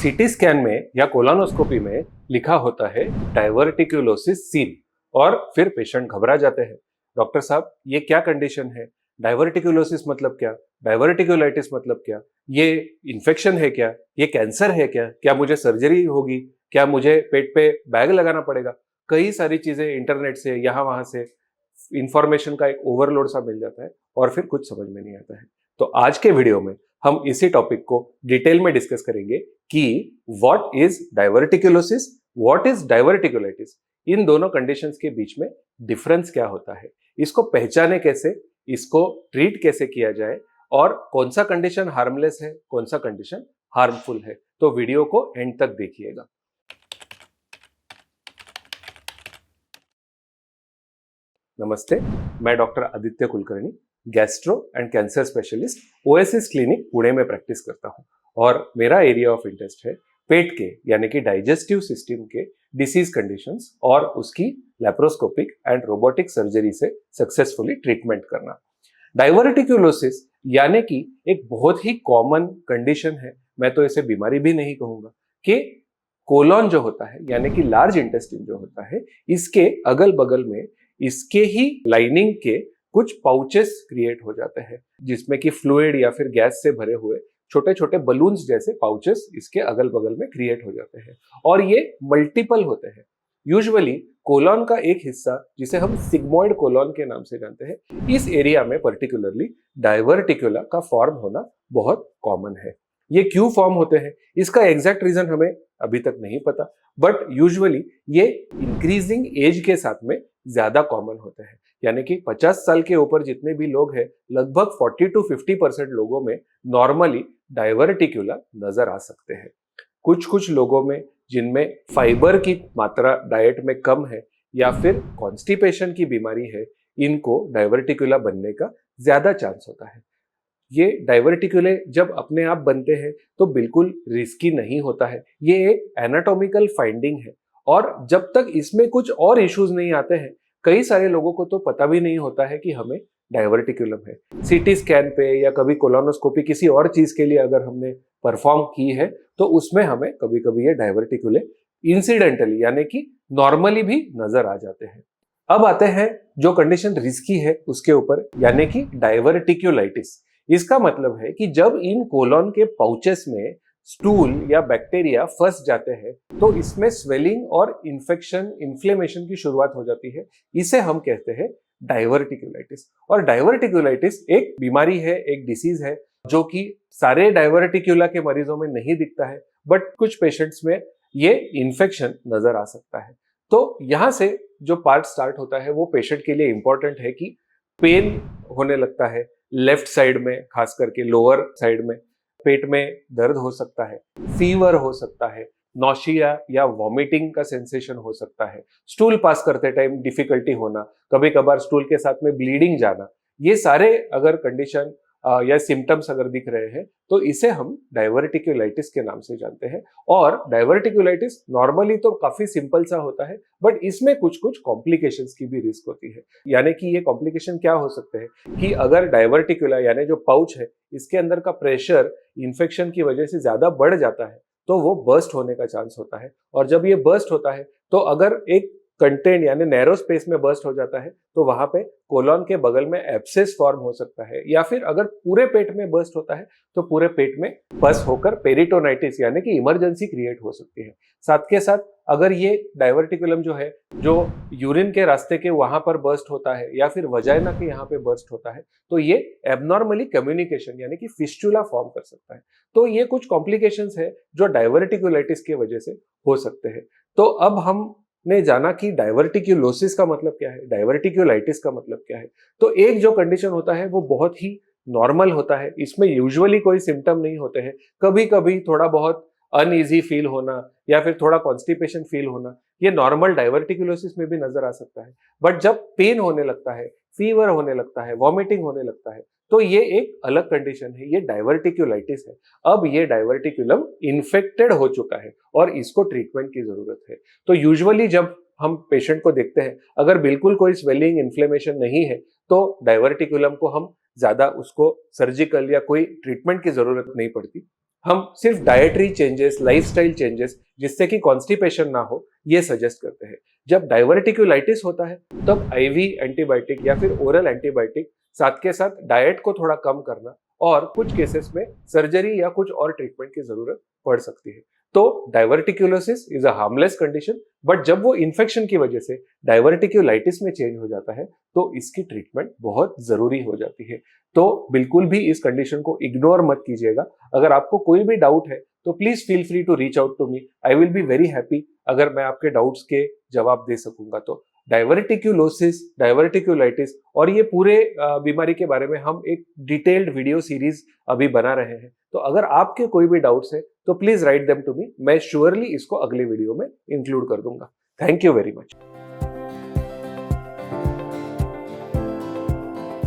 CT scan में या colonoscopy में लिखा होता है डाइवर्टिक्यूलोसिस सीन और फिर पेशेंट घबरा जाते हैं। डॉक्टर साहब, ये क्या कंडीशन है? डाइवर्टिक्यूलोसिस मतलब क्या? डाइवर्टिक्यूलाइटिस मतलब क्या? ये इन्फेक्शन है क्या? ये कैंसर है क्या? क्या मुझे सर्जरी होगी? क्या मुझे पेट पे बैग लगाना पड़ेगा? कई सारी चीजें इंटरनेट से यहाँ वहां से इंफॉर्मेशन का एक ओवरलोड सा मिल जाता है और फिर कुछ समझ में नहीं आता है। तो आज के वीडियो में हम इसी टॉपिक को डिटेल में डिस्कस करेंगे कि व्हाट इज डाइवर्टिक्यूलोसिस, व्हाट इज डाइवर्टिक्यूलाइटिस, इन दोनों कंडीशंस के बीच में डिफरेंस क्या होता है, इसको पहचाने कैसे, इसको ट्रीट कैसे किया जाए और कौन सा कंडीशन हार्मलेस है, कौन सा कंडीशन हार्मफुल है। तो वीडियो को एंड तक देखिएगा। नमस्ते, मैं doctor Aditya Kulkarni, gastro and cancer specialist oasis clinic Pune में प्रैक्टिस करता हूं और मेरा एरिया ऑफ इंटरेस्ट है पेट के यानी कि डाइजेस्टिव सिस्टम के डिसीज कंडीशंस और उसकी लैप्रोस्कोपिक एंड रोबोटिक सर्जरी से सक्सेसफुली ट्रीटमेंट करना। डाइवर्टिक्यूलोसिस यानी कि एक बहुत ही कॉमन कंडीशन है, मैं तो इसे बीमारी भी नहीं कहूंगा, कि कोलॉन जो होता है यानी कि लार्ज इंटेस्टाइन जो होता है, इसके अगल बगल में इसके ही लाइनिंग के कुछ पाउचेस क्रिएट हो जाते हैं जिसमें कि फ्लूइड या फिर गैस से भरे हुए छोटे छोटे बलून्स जैसे पाउचेस इसके अगल बगल में क्रिएट हो जाते हैं और ये मल्टीपल होते हैं। यूजुअली कोलॉन का एक हिस्सा जिसे हम सिग्मोइड कोलॉन के नाम से जानते हैं, इस एरिया में पर्टिकुलरली डाइवर्टिक्यूला का फॉर्म होना बहुत कॉमन है। ये क्यों फॉर्म होते हैं इसका एग्जैक्ट रीजन हमें अभी तक नहीं पता, बट यूजुअली ये इंक्रीजिंग एज के साथ में ज्यादा कॉमन होते हैं। यानी कि 50 साल के ऊपर जितने भी लोग हैं, लगभग 40 to 50% लोगों में नॉर्मली डाइवर्टिक्यूला नजर आ सकते हैं। कुछ कुछ लोगों में जिनमें फाइबर की मात्रा डाइट में कम है या फिर कॉन्स्टिपेशन की बीमारी है, इनको डाइवर्टिक्यूला बनने का ज्यादा चांस होता है। ये डाइवर्टिक्यूले जब अपने आप बनते हैं तो बिल्कुल रिस्की नहीं होता है, ये एक एनाटॉमिकल फाइंडिंग है और जब तक इसमें कुछ और इश्यूज नहीं आते हैं, कई सारे लोगों को तो पता भी नहीं होता है कि हमें डाइवर्टिक्यूलम है। सीटी स्कैन पे या कभी कोलोनोस्कोपी किसी और चीज के लिए अगर हमने परफॉर्म की है तो उसमें हमें कभी कभी ये डाइवर्टिक्यूले इंसिडेंटली यानी कि नॉर्मली भी नजर आ जाते हैं। अब आते हैं जो कंडीशन रिस्की है उसके ऊपर, यानी कि डाइवर्टिक्यूलाइटिस। इसका मतलब है कि जब इन कोलॉन के पाउचेस में स्टूल या बैक्टीरिया फंस जाते हैं तो इसमें स्वेलिंग और इन्फेक्शन, इन्फ्लेमेशन की शुरुआत हो जाती है। इसे हम कहते हैं डाइवर्टिक्यूलाइटिस। और डाइवर्टिक्यूलाइटिस एक बीमारी है, एक डिसीज है जो कि सारे डाइवर्टिक्यूला के मरीजों में नहीं दिखता है, बट कुछ पेशेंट्स में ये इन्फेक्शन नजर आ सकता है। तो यहां से जो पार्ट स्टार्ट होता है वो पेशेंट के लिए इंपॉर्टेंट है कि पेन होने लगता है लेफ्ट साइड में, खास करके लोअर साइड में पेट में दर्द हो सकता है, फीवर हो सकता है, नौशिया या वॉमिटिंग का सेंसेशन हो सकता है, स्टूल पास करते टाइम डिफिकल्टी होना, कभी कभार स्टूल के साथ में ब्लीडिंग जाना। ये सारे अगर कंडीशन या सिम्टम्स अगर दिख रहे हैं तो इसे हम डाइवर्टिक्यूलाइटिस के नाम से जानते हैं। और डाइवर्टिक्यूलाइटिस नॉर्मली तो काफी सिंपल सा होता है, बट इसमें कुछ कुछ कॉम्प्लिकेशंस की भी रिस्क होती है। यानी कि ये कॉम्प्लिकेशन क्या हो सकते हैं कि अगर डाइवर्टिक्यूला यानी जो पाउच है इसके अंदर का प्रेशर इन्फेक्शन की वजह से ज्यादा बढ़ जाता है तो वो बर्स्ट होने का चांस होता है। और जब ये बर्स्ट होता है तो अगर एक कंटेंट यानी नैरो स्पेस में बर्स्ट हो जाता है तो वहां पे कोलॉन के बगल में एब्सेस फॉर्म हो सकता है, या फिर अगर पूरे पेट में बर्स्ट होता है तो पूरे पेट में पस होकर पेरिटोनाइटिस यानी कि इमरजेंसी क्रिएट हो सकती है। साथ के साथ अगर ये डाइवर्टिकुलम जो है जो यूरिन के रास्ते के वहां पर बर्स्ट होता है या फिर वजाइना के यहाँ पे बर्स्ट होता है तो ये एबनॉर्मली कम्युनिकेशन यानी कि फिस्टुला फॉर्म कर सकता है। तो ये कुछ कॉम्प्लिकेशंस है जो डाइवर्टिकुलाइटिस की वजह से हो सकते हैं। तो अब हम ने जाना कि डाइवर्टिक्यूलोसिस का मतलब क्या है, डाइवर्टिक्यूलाइटिस का मतलब क्या है। तो एक जो कंडीशन होता है वो बहुत ही नॉर्मल होता है, इसमें यूजुअली कोई सिम्टम नहीं होते हैं। कभी कभी थोड़ा बहुत अनईजी फील होना या फिर थोड़ा कॉन्स्टिपेशन फील होना, ये नॉर्मल डाइवर्टिक्यूलोसिस में भी नजर आ सकता है। बट जब पेन होने लगता है, फीवर होने लगता है, वॉमिटिंग होने लगता है, तो ये एक अलग कंडीशन है, ये डाइवर्टिक्यूलाइटिस है। अब ये डाइवर्टिक्यूलम इन्फेक्टेड हो चुका है और इसको ट्रीटमेंट की जरूरत है। तो यूजुअली जब हम पेशेंट को देखते हैं, अगर बिल्कुल कोई स्वेलिंग, इन्फ्लेमेशन नहीं है तो डाइवर्टिक्यूलम को हम ज्यादा उसको सर्जिकल या कोई ट्रीटमेंट की जरूरत नहीं पड़ती। हम सिर्फ डाइटरी चेंजेस, लाइफस्टाइल चेंजेस जिससे कि कॉन्स्टिपेशन ना हो, ये सजेस्ट करते हैं। जब डाइवर्टिक्यूलाइटिस होता है तब आईवी एंटीबायोटिक या फिर ओरल एंटीबायोटिक, साथ के साथ डाइट को थोड़ा कम करना और कुछ केसेस में सर्जरी या कुछ और ट्रीटमेंट की जरूरत पड़ सकती है। तो diverticulosis is a harmless condition, but जब वो इन्फेक्शन की वजह से डाइवर्टिक्यूलाइटिस में चेंज हो जाता है तो इसकी ट्रीटमेंट बहुत जरूरी हो जाती है। तो बिल्कुल भी इस कंडीशन को इग्नोर मत कीजिएगा। अगर आपको कोई भी डाउट है तो please feel free to reach out to me. I will be very happy अगर मैं आपके डाउट्स के जवाब दे सकूंगा। तो डाइवर्टिक्यूलोसिस, डाइवर्टिक्यूलाइटिस और ये पूरे बीमारी के बारे में हम एक डिटेल्ड वीडियो सीरीज अभी बना रहे हैं। तो अगर आपके कोई भी डाउट्स है तो please write them to me. मैं श्योरली इसको अगले वीडियो में इंक्लूड कर दूंगा। Thank you very much.